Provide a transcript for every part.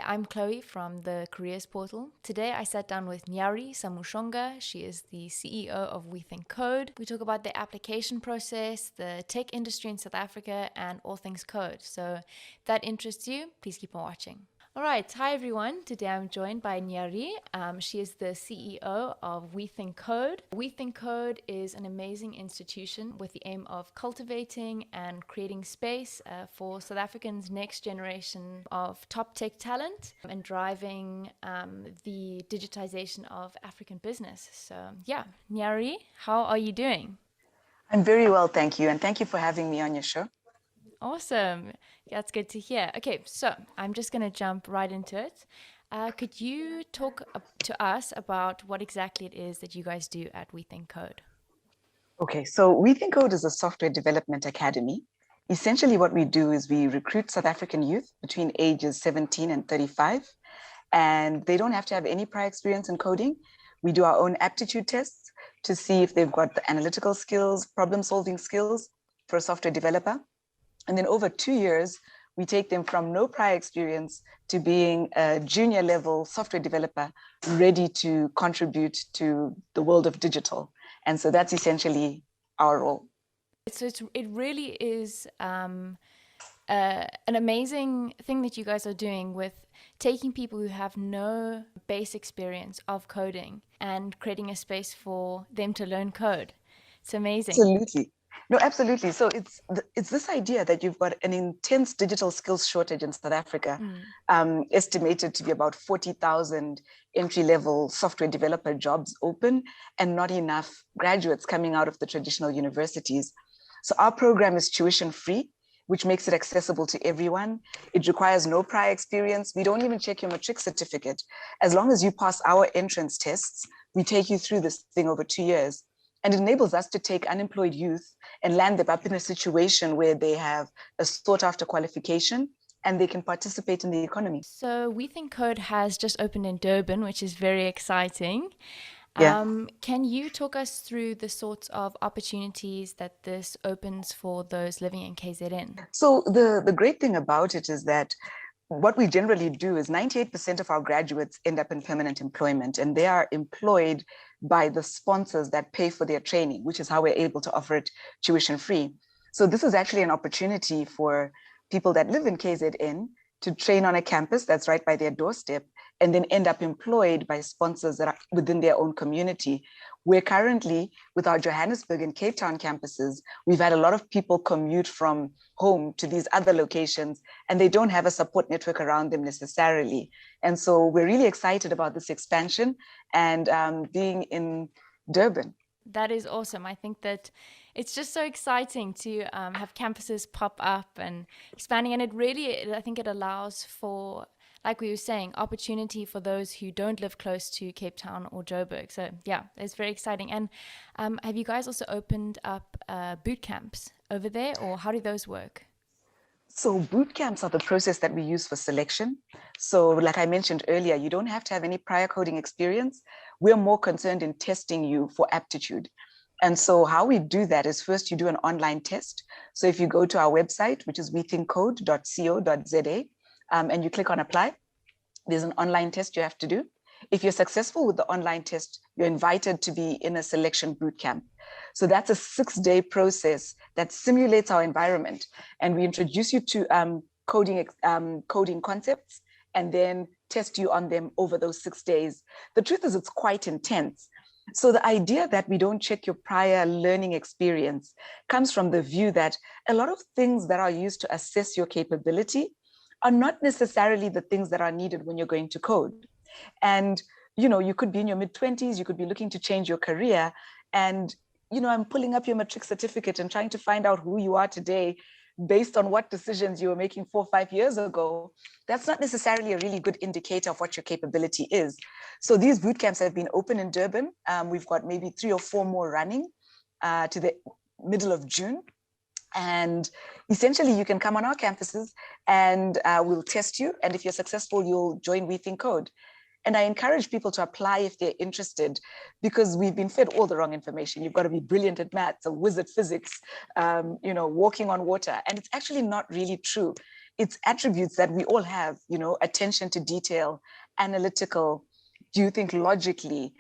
I'm Chloe from the Careers Portal. Today I sat down with Nyari Samushonga. She is the CEO of We Think Code. We talk about the application process, the tech industry in South Africa, and all things code. So if that interests you, please keep on watching. All right, hi everyone. Today I'm joined by Nyari. She is the CEO of We Think Code. We Think Code is an amazing institution with the aim of cultivating and creating space for South Africans' next generation of top tech talent and driving the digitization of African business. So yeah, Nyari, how are you doing? I'm very well, thank you. And thank you for having me on your show. Awesome. That's good to hear. Okay, so I'm just going to jump right into it. Could you talk to us about what exactly it is that you guys do at We Think Code? Okay, so We Think Code is a software development academy. Essentially, what we do is we recruit South African youth between ages 17 and 35, and they don't have to have any prior experience in coding. We do our own aptitude tests to see if they've got the analytical skills, problem-solving skills for a software developer. And then over 2 years, we take them from no prior experience to being a junior level software developer ready to contribute to the world of digital. And so that's essentially our role. So it really is an amazing thing that you guys are doing with taking people who have no base experience of coding and creating a space for them to learn code. It's amazing. Absolutely. No, absolutely. So it's this idea that you've got an intense digital skills shortage in South Africa, estimated to be about 40,000 entry-level software developer jobs open, and not enough graduates coming out of the traditional universities. So our program is tuition free, which makes it accessible to everyone. It requires no prior experience. We don't even check your matric certificate. As long as you pass our entrance tests, we take you through this thing over 2 years. And it enables us to take unemployed youth and land them up in a situation where they have a sought after qualification and they can participate in the economy. So We Think Code has just opened in Durban, which is very exciting. Yeah. Can you talk us through the sorts of opportunities that this opens for those living in KZN? So the great thing about it is that what we generally do is 98% of our graduates end up in permanent employment, and they are employed by the sponsors that pay for their training, which is how we're able to offer it tuition free. So this is actually an opportunity for people that live in KZN to train on a campus that's right by their doorstep and then end up employed by sponsors that are within their own community. We're currently, with our Johannesburg and Cape Town campuses, we've had a lot of people commute from home to these other locations, and they don't have a support network around them necessarily. And so we're really excited about this expansion and being in Durban. That is awesome. I think that it's just so exciting to have campuses pop up and expanding. And it really, I think it allows for, like we were saying, opportunity for those who don't live close to Cape Town or Joburg. So yeah, it's very exciting. And have you guys also opened up boot camps over there, or how do those work? So boot camps are the process that we use for selection. So like I mentioned earlier, you don't have to have any prior coding experience. We're more concerned in testing you for aptitude. And so how we do that is first you do an online test. So if you go to our website, which is wethinkcode.co.za, and you click on apply, there's an online test you have to do. If you're successful with the online test, you're invited to be in a selection boot camp. So that's a 6-day process that simulates our environment. And we introduce you to coding concepts and then test you on them over those 6 days. The truth is it's quite intense. So the idea that we don't check your prior learning experience comes from the view that a lot of things that are used to assess your capability are not necessarily the things that are needed when you're going to code. And, you could be in your mid-20s, you could be looking to change your career. And, I'm pulling up your matric certificate and trying to find out who you are today based on what decisions you were making 4 or 5 years ago. That's not necessarily a really good indicator of what your capability is. So these boot camps have been open in Durban. We've got maybe 3 or 4 more running to the middle of June. And essentially, you can come on our campuses and we'll test you. And if you're successful, you'll join We Think Code. And I encourage people to apply if they're interested, because we've been fed all the wrong information. You've got to be brilliant at maths, a whiz at physics, walking on water. And it's actually not really true. it's attributes that we all have, attention to detail, analytical. Do you think logically?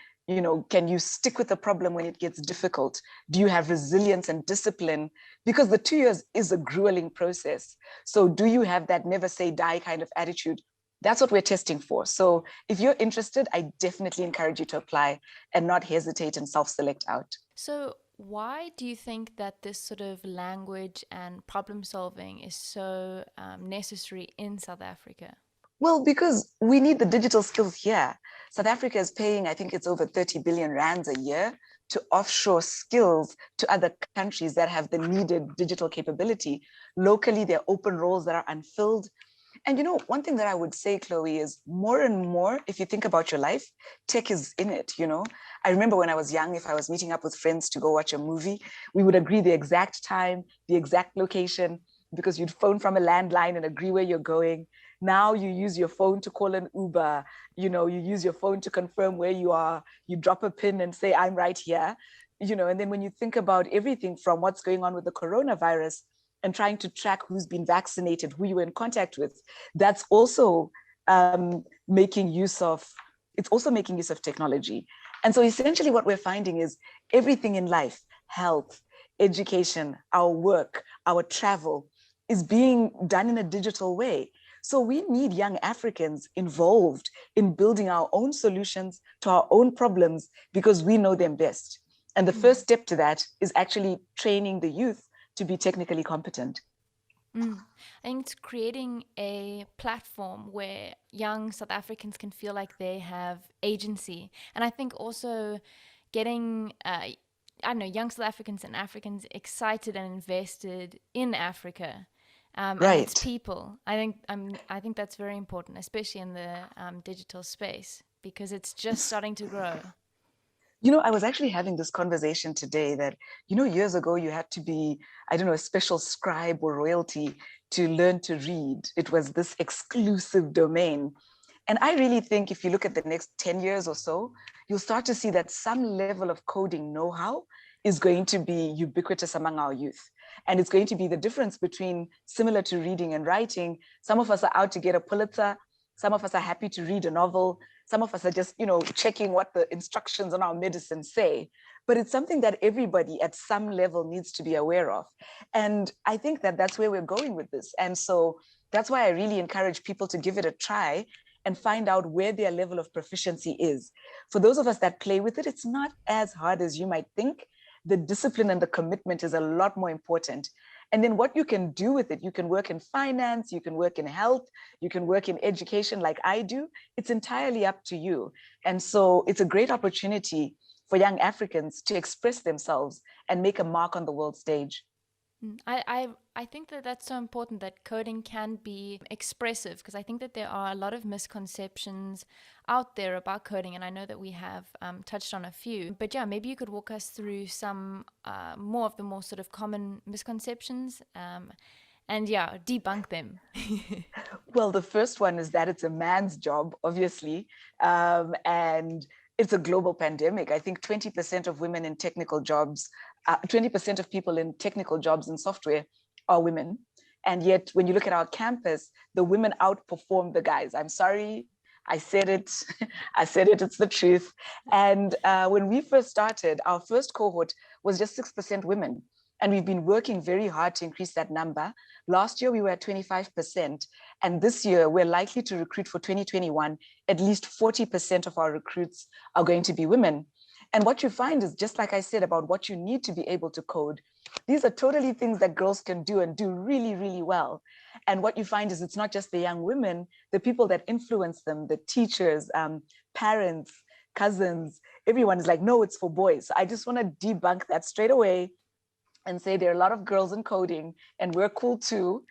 Can you stick with the problem when it gets difficult? Do you have resilience and discipline? Because the 2 years is a grueling process. So do you have that never say die kind of attitude? That's what we're testing for. So if you're interested, I definitely encourage you to apply and not hesitate and self-select out. So why do you think that this sort of language and problem solving is so necessary in South Africa? Well, because we need the digital skills here. South Africa is paying, I think it's over 30 billion rands a year to offshore skills to other countries that have the needed digital capability. Locally, there are open roles that are unfilled. And one thing that I would say, Chloe, is more and more, if you think about your life, tech is in it. I remember when I was young, if I was meeting up with friends to go watch a movie, we would agree the exact time, the exact location, because you'd phone from a landline and agree where you're going. Now you use your phone to call an Uber, you use your phone to confirm where you are, you drop a pin and say, I'm right here, and then when you think about everything from what's going on with the coronavirus and trying to track who's been vaccinated, who you were in contact with, that's also making use of technology. And so essentially what we're finding is everything in life, health, education, our work, our travel, is being done in a digital way. So we need young Africans involved in building our own solutions to our own problems because we know them best. And the first step to that is actually training the youth to be technically competent. I think it's creating a platform where young South Africans can feel like they have agency. And I think also getting, young South Africans and Africans excited and invested in Africa. And its people. I think that's very important, especially in the digital space, because it's just starting to grow. I was actually having this conversation today that, years ago you had to be, a special scribe or royalty to learn to read. It was this exclusive domain. And I really think if you look at the next 10 years or so, you'll start to see that some level of coding know-how is going to be ubiquitous among our youth. And it's going to be the difference between, similar to reading and writing. Some of us are out to get a Pulitzer. Some of us are happy to read a novel. Some of us are just, checking what the instructions on our medicine say. But it's something that everybody at some level needs to be aware of. And I think that that's where we're going with this. And so that's why I really encourage people to give it a try and find out where their level of proficiency is. For those of us that play with it, it's not as hard as you might think. The discipline and the commitment is a lot more important. And then what you can do with it, you can work in finance, you can work in health, you can work in education like I do. It's entirely up to you. And so it's a great opportunity for young Africans to express themselves and make a mark on the world stage. I think that that's so important, that coding can be expressive, because I think that there are a lot of misconceptions out there about coding, and I know that we have touched on a few. But yeah, maybe you could walk us through some more of the more sort of common misconceptions and debunk them. Well, the first one is that it's a man's job, obviously, and it's a global pandemic. I think 20% of women in technical jobs, 20% of people in technical jobs in software are women. And yet, when you look at our campus, the women outperform the guys. I'm sorry, I said it. I said it, it's the truth. And when we first started, our first cohort was just 6% women. And we've been working very hard to increase that number. Last year, we were at 25%. And this year, we're likely to recruit for 2021. At least 40% of our recruits are going to be women. And what you find is, just like I said about what you need to be able to code, these are totally things that girls can do and do really, really well. And what you find is it's not just the young women, the people that influence them, the teachers, parents, cousins, everyone is like, no, it's for boys. So I just want to debunk that straight away and say there are a lot of girls in coding and we're cool too.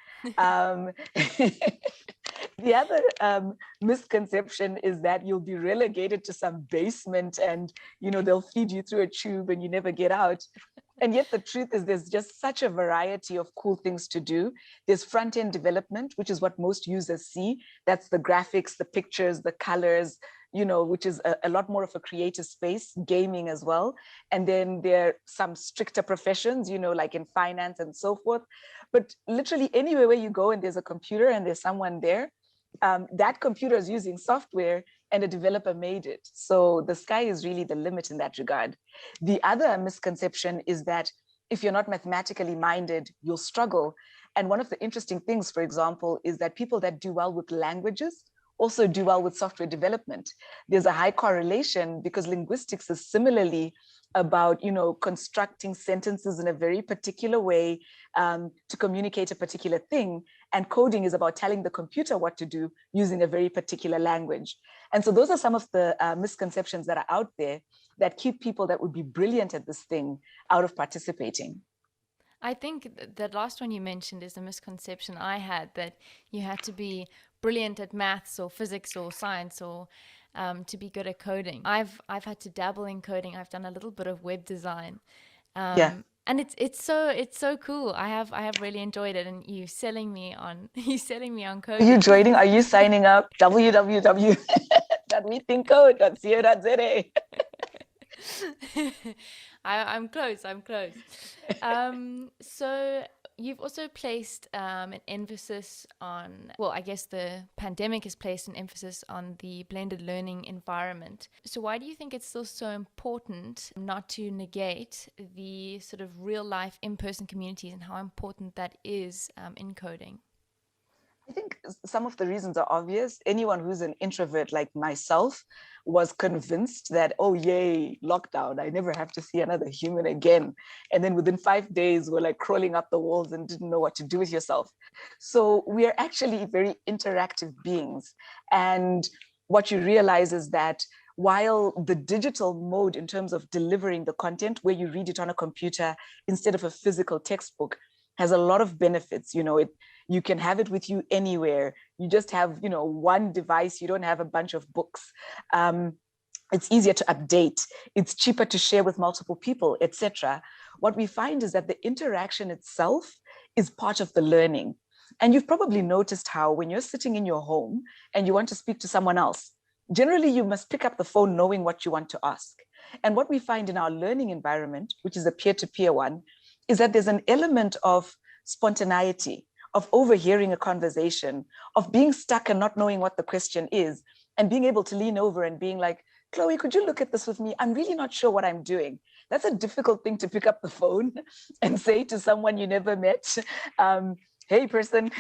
The other misconception is that you'll be relegated to some basement and, they'll feed you through a tube and you never get out. And yet the truth is there's just such a variety of cool things to do. There's front-end development, which is what most users see. That's the graphics, the pictures, the colors, which is a lot more of a creative space, gaming as well. And then there are some stricter professions, like in finance and so forth. But literally anywhere where you go and there's a computer and there's someone there, that computer is using software and a developer made it. So the sky is really the limit in that regard. The other misconception is that if you're not mathematically minded, you'll struggle. And one of the interesting things, for example, is that people that do well with languages also do well with software development. There's a high correlation because linguistics is similarly about, constructing sentences in a very particular way to communicate a particular thing. And coding is about telling the computer what to do using a very particular language. And so those are some of the misconceptions that are out there that keep people that would be brilliant at this thing out of participating. I think that last one you mentioned is a misconception I had, that you had to be brilliant at maths or physics or science or to be good at coding. I've had to dabble in coding. I've done a little bit of web design. Yeah. And it's so cool. I have really enjoyed it, and you selling me on coding. Are you joining? Are you signing up? www.wethinkcode.co.za. I'm close. So you've also placed an emphasis on, well, I guess the pandemic has placed an emphasis on the blended learning environment. So why do you think it's still so important not to negate the sort of real life in-person communities and how important that is in coding? I think some of the reasons are obvious. Anyone who's an introvert like myself was convinced that, oh, yay, lockdown, I never have to see another human again. And then within 5 days, we're like crawling up the walls and didn't know what to do with yourself. So we are actually very interactive beings. And what you realize is that while the digital mode in terms of delivering the content, where you read it on a computer instead of a physical textbook, has a lot of benefits. You can have it with you anywhere. You just have, one device. You don't have a bunch of books. It's easier to update. It's cheaper to share with multiple people, etc. What we find is that the interaction itself is part of the learning. And you've probably noticed how when you're sitting in your home and you want to speak to someone else, generally you must pick up the phone knowing what you want to ask. And what we find in our learning environment, which is a peer-to-peer one, is that there's an element of spontaneity, of overhearing a conversation, of being stuck and not knowing what the question is, and being able to lean over and being like, Chloe, could you look at this with me? I'm really not sure what I'm doing. That's a difficult thing to pick up the phone and say to someone you never met. Hey, person,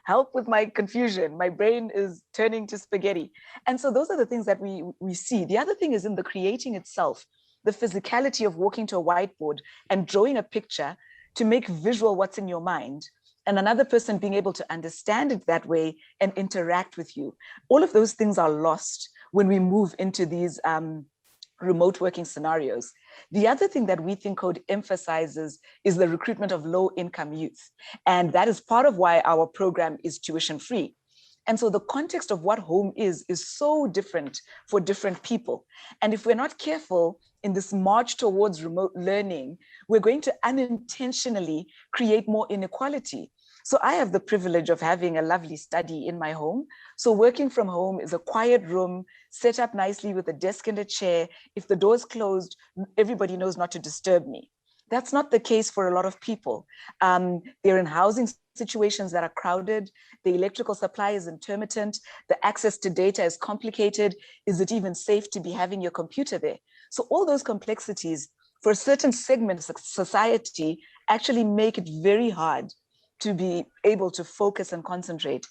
help with my confusion. My brain is turning to spaghetti. And so those are the things that we see. The other thing is in the creating itself, the physicality of walking to a whiteboard and drawing a picture to make visual what's in your mind, and another person being able to understand it that way and interact with you. All of those things are lost when we move into these remote working scenarios. The other thing that We Think Code emphasizes is the recruitment of low-income youth. And that is part of why our program is tuition free. And so the context of what home is so different for different people. And if we're not careful in this march towards remote learning, we're going to unintentionally create more inequality. So I have the privilege of having a lovely study in my home. So working from home is a quiet room, set up nicely with a desk and a chair. If the door is closed, everybody knows not to disturb me. That's not the case for a lot of people. They're in housing situations that are crowded. The electrical supply is intermittent. The access to data is complicated. Is it even safe to be having your computer there? So all those complexities for certain segments of society actually make it very hard to be able to focus and concentrate.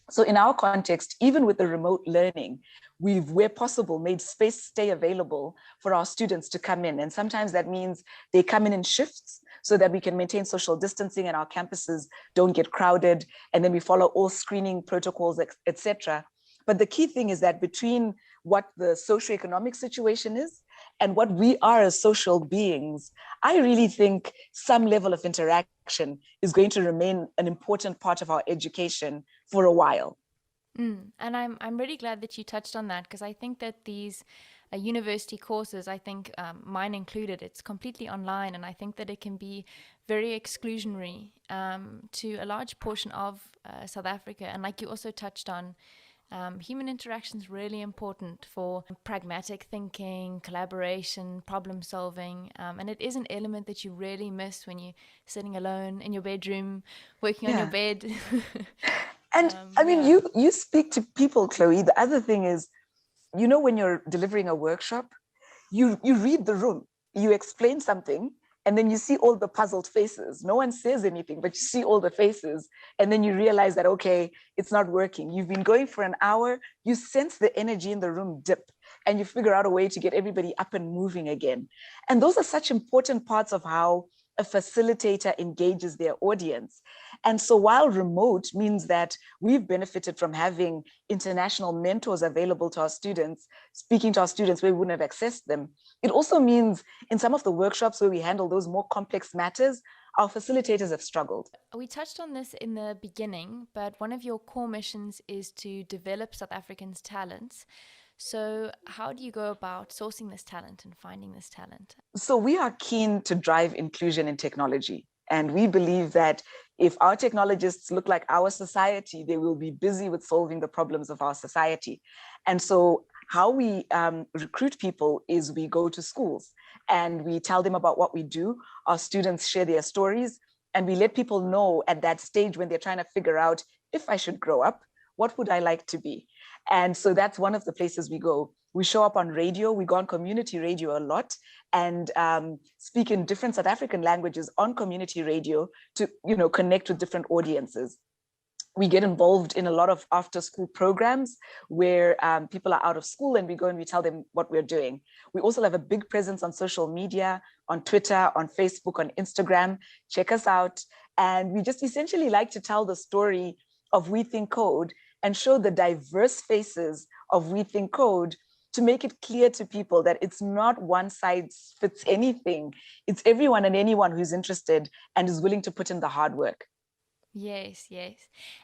So in our context, even with the remote learning, we've, where possible, made space stay available for our students to come in. And sometimes that means they come in shifts so that we can maintain social distancing and our campuses don't get crowded. And then we follow all screening protocols, etc. But the key thing is that between what the socioeconomic situation is and what we are as social beings, I really think some level of interaction is going to remain an important part of our education for a while. And I'm really glad that you touched on that, because I think that these university courses, I think mine included, it's completely online, and I think that it can be very exclusionary to a large portion of South Africa. And like you also touched on, Human interaction is really important for pragmatic thinking, collaboration, problem solving, and it is an element that you really miss when you're sitting alone in your bedroom, working on your Yeah. bed. And I mean, Yeah. you speak to people, Chloe. The other thing is, when you're delivering a workshop, you read the room, you explain something, and then you see all the puzzled faces. No one says anything, but you see all the faces, and then you realize that, okay, it's not working. You've been going for an hour, you sense the energy in the room dip, and you figure out a way to get everybody up and moving again. And those are such important parts of how a facilitator engages their audience. And so while remote means that we've benefited from having international mentors available to our students, speaking to our students where we wouldn't have accessed them, it also means in some of the workshops where we handle those more complex matters, our facilitators have struggled. We touched on this in the beginning, but one of your core missions is to develop South Africans' talents. So, how do you go about sourcing this talent and finding this talent? So we are keen to drive inclusion in technology. And we believe that if our technologists look like our society, they will be busy with solving the problems of our society. And so how we recruit people is we go to schools and we tell them about what we do. Our students share their stories, and we let people know at that stage when they're trying to figure out, if I should grow up, what would I like to be? And so that's one of the places we go. We show up on radio. We go on community radio a lot and speak in different South African languages on community radio to, connect with different audiences. We get involved in a lot of after-school programs where people are out of school, and we go and we tell them what we're doing. We also have a big presence on social media, on Twitter, on Facebook, on Instagram. Check us out. And we just essentially like to tell the story of We Think Code and show the diverse faces of We Think Code to make it clear to people that it's not one size fits anything. It's everyone and anyone who's interested and is willing to put in the hard work. Yes, yes.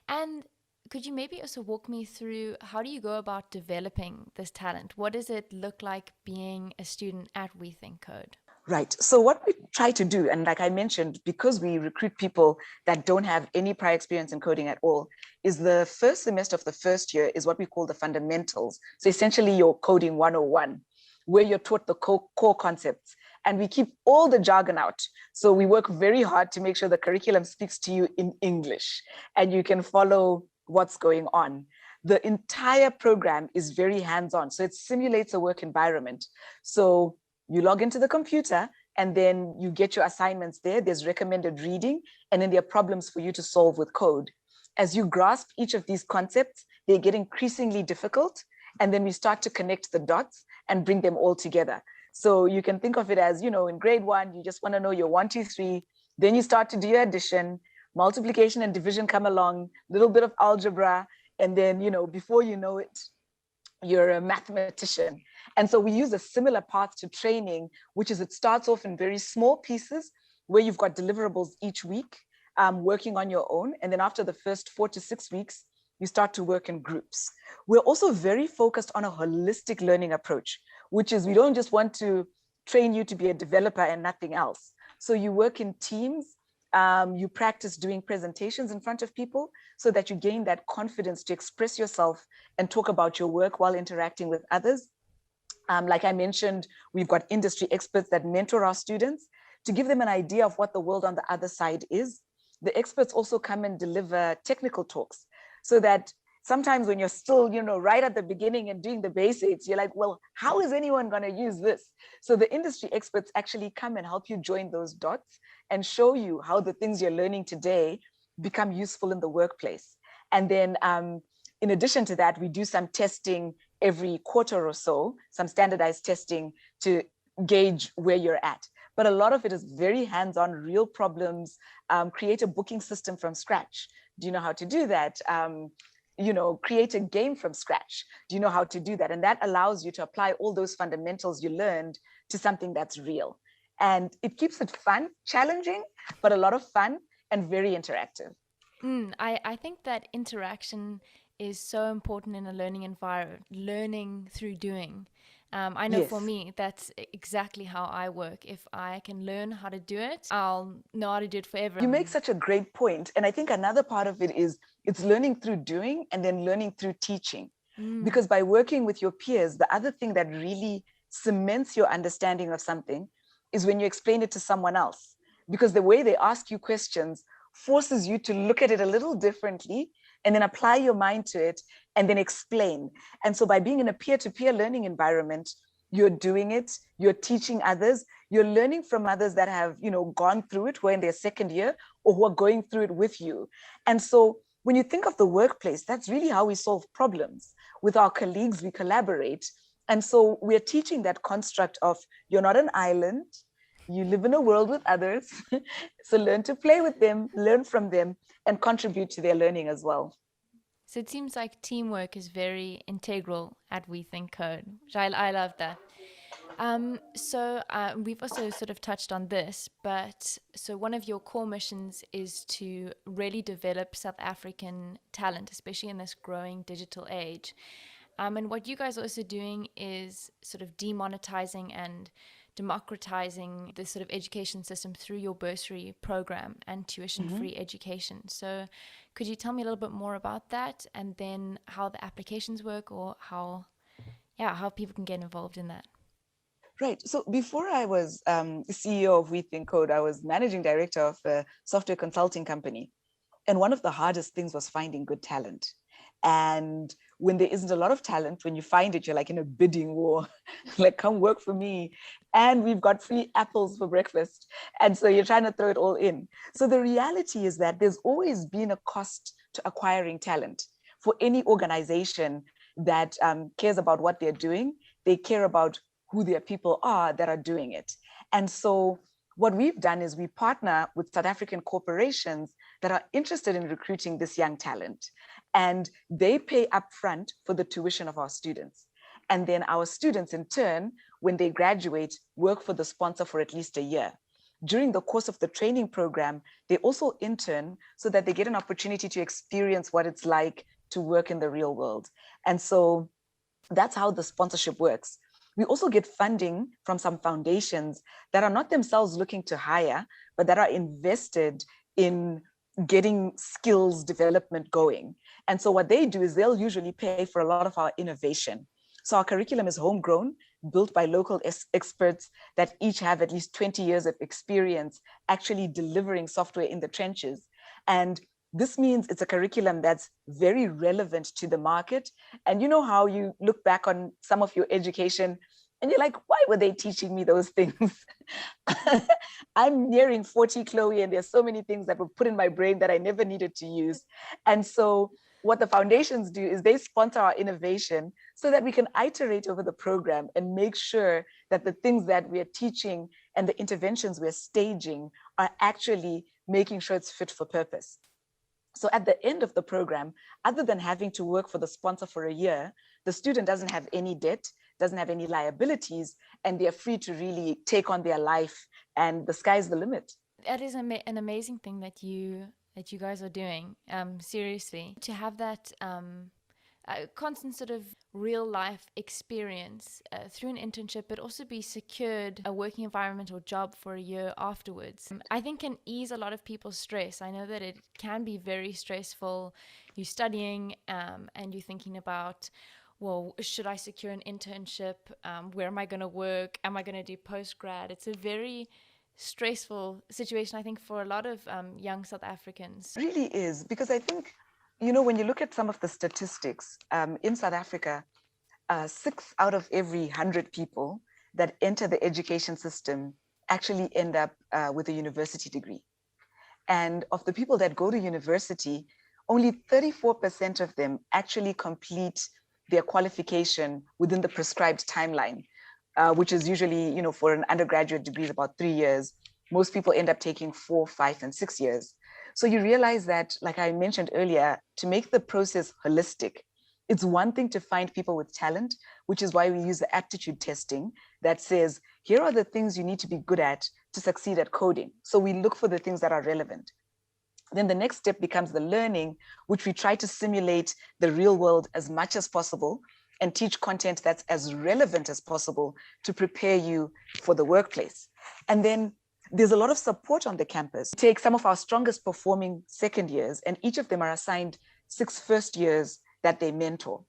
And could you maybe also walk me through how do you go about developing this talent? What does it look like being a student at We Think Code? Right. So what we try to do, and like I mentioned, because we recruit people that don't have any prior experience in coding at all, is the first semester of the first year is what we call the fundamentals. So essentially your coding 101, where you're taught the core concepts. And we keep all the jargon out. So we work very hard to make sure the curriculum speaks to you in English and you can follow what's going on. The entire program is very hands-on. So it simulates a work environment. So you log into the computer and then you get your assignments there. There's recommended reading, and then there are problems for you to solve with code. As you grasp each of these concepts, they get increasingly difficult. And then we start to connect the dots and bring them all together. So you can think of it as, in grade 1, you just want to know your 1, 2, 3. Then you start to do your addition, multiplication and division come along, a little bit of algebra. And then, before you know it, you're a mathematician. And so we use a similar path to training, which is it starts off in very small pieces where you've got deliverables each week, working on your own. And then after the first 4 to 6 weeks, you start to work in groups. We're also very focused on a holistic learning approach, which is we don't just want to train you to be a developer and nothing else. So you work in teams, you practice doing presentations in front of people so that you gain that confidence to express yourself and talk about your work while interacting with others. Like I mentioned, we've got industry experts that mentor our students to give them an idea of what the world on the other side is. The experts also come and deliver technical talks so that sometimes when you're still, right at the beginning and doing the basics, you're like, well, how is anyone going to use this? So the industry experts actually come and help you join those dots and show you how the things you're learning today become useful in the workplace. And then in addition to that, we do some testing every quarter or so, some standardized testing to gauge where you're at. But a lot of it is very hands-on, real problems, create a booking system from scratch. Do you know how to do that? Create a game from scratch. Do you know how to do that? And that allows you to apply all those fundamentals you learned to something that's real. And it keeps it fun, challenging, but a lot of fun and very interactive. I think that interaction is so important in a learning environment, learning through doing. I know for me, that's exactly how I work. If I can learn how to do it, I'll know how to do it forever. You make such a great point. And I think another part of it is it's learning through doing and then learning through teaching. Because by working with your peers, the other thing that really cements your understanding of something is when you explain it to someone else. Because the way they ask you questions forces you to look at it a little differently and then apply your mind to it and then explain. And so by being in a peer-to-peer learning environment, you're doing it, you're teaching others, you're learning from others that have, gone through it, who are in their second year or who are going through it with you. And so when you think of the workplace, that's really how we solve problems. With our colleagues, we collaborate. And so we're teaching that construct of you're not an island, you live in a world with others. So learn to play with them, learn from them, and contribute to their learning as well. So it seems like teamwork is very integral at We Think Code, which I love that. So we've also sort of touched on this, but so one of your core missions is to really develop South African talent, especially in this growing digital age. And what you guys are also doing is sort of demonetizing and democratizing the sort of education system through your bursary program and tuition-free education. So could you tell me a little bit more about that, and then how the applications work, or how people can get involved in that? Right. So before I was CEO of We Think Code, I was managing director of a software consulting company. And one of the hardest things was finding good talent. And when there isn't a lot of talent, when you find it, you're like in a bidding war, like, come work for me. And we've got free apples for breakfast. And so you're trying to throw it all in. So the reality is that there's always been a cost to acquiring talent. For any organization that cares about what they're doing, they care about who their people are that are doing it. And so what we've done is we partner with South African corporations that are interested in recruiting this young talent. And they pay upfront for the tuition of our students. And then our students, in turn, when they graduate, work for the sponsor for at least a year. During the course of the training program, they also intern so that they get an opportunity to experience what it's like to work in the real world. And so that's how the sponsorship works. We also get funding from some foundations that are not themselves looking to hire, but that are invested in getting skills development going. And so what they do is they'll usually pay for a lot of our innovation. So our curriculum is homegrown, built by local experts that each have at least 20 years of experience actually delivering software in the trenches. And this means it's a curriculum that's very relevant to the market. And you know how you look back on some of your education and you're like, why were they teaching me those things? I'm nearing 40, Chloe, and there's so many things that were put in my brain that I never needed to use. And so what the foundations do is they sponsor our innovation so that we can iterate over the program and make sure that the things that we're teaching and the interventions we're staging are actually making sure it's fit for purpose. So at the end of the program, other than having to work for the sponsor for a year, the student doesn't have any debt, doesn't have any liabilities, and they're free to really take on their life, and the sky's the limit. That is an amazing thing that you guys are doing. Seriously, to have that constant sort of real life experience through an internship, but also be secured a working environment or job for a year afterwards, I think can ease a lot of people's stress. I know that it can be very stressful. You're studying and you're thinking about, well, should I secure an internship? Where am I going to work? Am I going to do post-grad? It's a very stressful situation, I think, for a lot of young South Africans. It really is, because I think, when you look at some of the statistics in South Africa, 6 out of every 100 people that enter the education system actually end up with a university degree. And of the people that go to university, only 34% of them actually complete their qualification within the prescribed timeline, which is usually, for an undergraduate degree is about 3 years. Most people end up taking 4, 5, and 6 years. So you realize that, like I mentioned earlier, to make the process holistic, it's one thing to find people with talent, which is why we use the aptitude testing that says, here are the things you need to be good at to succeed at coding. So we look for the things that are relevant. Then the next step becomes the learning, which we try to simulate the real world as much as possible and teach content that's as relevant as possible to prepare you for the workplace. And then there's a lot of support on the campus. Take some of our strongest performing second years, and each of them are assigned 6 first years that they mentor.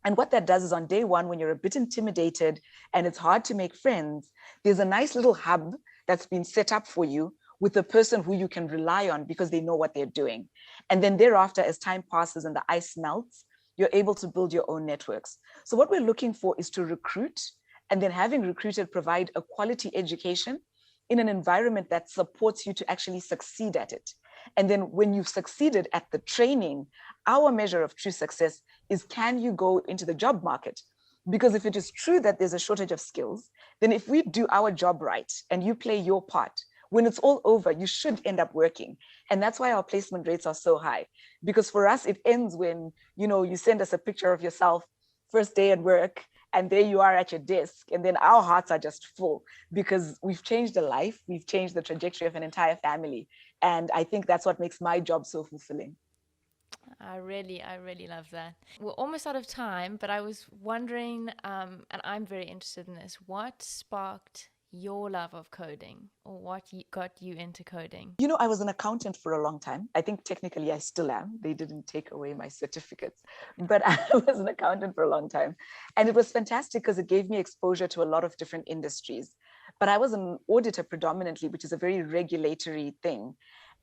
And what that does is on day one, when you're a bit intimidated and it's hard to make friends, there's a nice little hub that's been set up for you with a person who you can rely on because they know what they're doing. And then thereafter, as time passes and the ice melts, you're able to build your own networks. So what we're looking for is to recruit, and then having recruited, provide a quality education in an environment that supports you to actually succeed at it. And then when you've succeeded at the training, our measure of true success is, can you go into the job market? Because if it is true that there's a shortage of skills, then if we do our job right and you play your part, when it's all over, you should end up working. And that's why our placement rates are so high. Because for us, it ends when, you send us a picture of yourself first day at work, and there you are at your desk. And then our hearts are just full because we've changed a life. We've changed the trajectory of an entire family. And I think that's what makes my job so fulfilling. I really love that. We're almost out of time, but I was wondering, and I'm very interested in this, what sparked your love of coding, or what got you into coding? I was an accountant for a long time. I think technically I still am. They didn't take away my certificates, but I was an accountant for a long time. And it was fantastic because it gave me exposure to a lot of different industries. But I was an auditor predominantly, which is a very regulatory thing.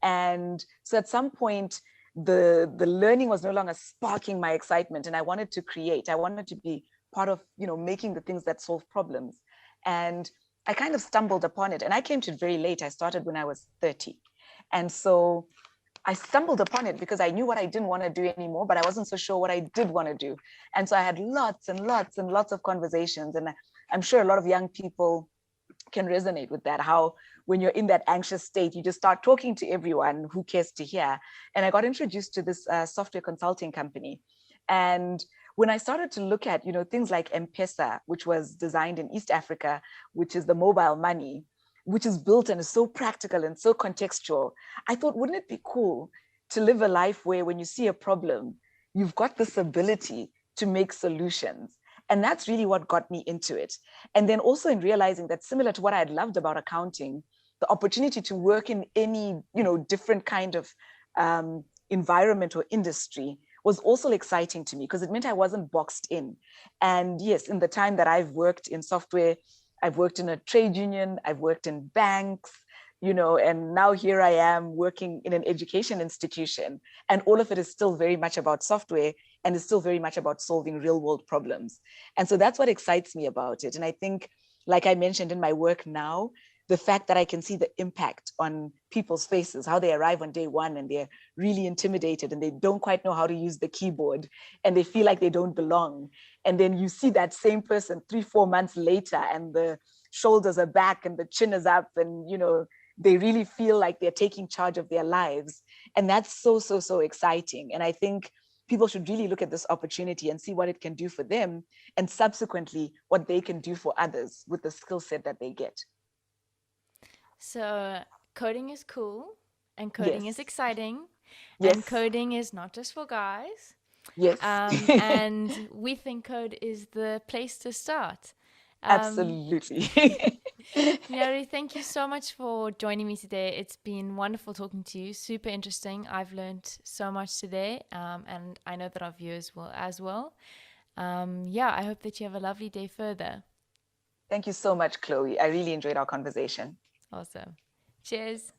And so at some point, the learning was no longer sparking my excitement, and I wanted to create. I wanted to be part of, making the things that solve problems. And I kind of stumbled upon it, and I came to it very late. I started when I was 30. And so I stumbled upon it because I knew what I didn't want to do anymore, but I wasn't so sure what I did want to do. And so I had lots and lots and lots of conversations. And I'm sure a lot of young people can resonate with that, how when you're in that anxious state, you just start talking to everyone who cares to hear. And I got introduced to this software consulting company. And when I started to look at, things like M-Pesa, which was designed in East Africa, which is the mobile money, which is built and is so practical and so contextual, I thought, wouldn't it be cool to live a life where when you see a problem, you've got this ability to make solutions? And that's really what got me into it. And then also in realizing that, similar to what I had loved about accounting, the opportunity to work in any, different kind of environment or industry was also exciting to me because it meant I wasn't boxed in. And yes, in the time that I've worked in software, I've worked in a trade union, I've worked in banks, and now here I am working in an education institution. And all of it is still very much about software, and is still very much about solving real world problems. And so that's what excites me about it. And I think, like I mentioned in my work now, the fact that I can see the impact on people's faces, how they arrive on day one and they're really intimidated and they don't quite know how to use the keyboard and they feel like they don't belong. And then you see that same person 3-4 months later and the shoulders are back and the chin is up and, they really feel like they're taking charge of their lives. And that's so, so, so exciting. And I think people should really look at this opportunity and see what it can do for them, and subsequently what they can do for others with the skill set that they get. So coding is cool, and coding is exciting, Yes. and coding is not just for guys. Yes. And We Think Code is the place to start. Absolutely. Nyari, thank you so much for joining me today. It's been wonderful talking to you. Super interesting. I've learned so much today, and I know that our viewers will as well. I hope that you have a lovely day further. Thank you so much, Chloe. I really enjoyed our conversation. Awesome. Cheers.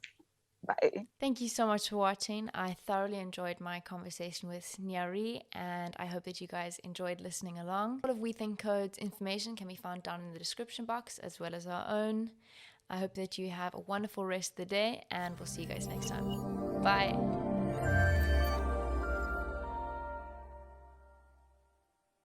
Bye. Thank you so much for watching. I thoroughly enjoyed my conversation with Nyari, and I hope that you guys enjoyed listening along. All of We Think Code's information can be found down in the description box, as well as our own. I hope that you have a wonderful rest of the day, and we'll see you guys next time. Bye.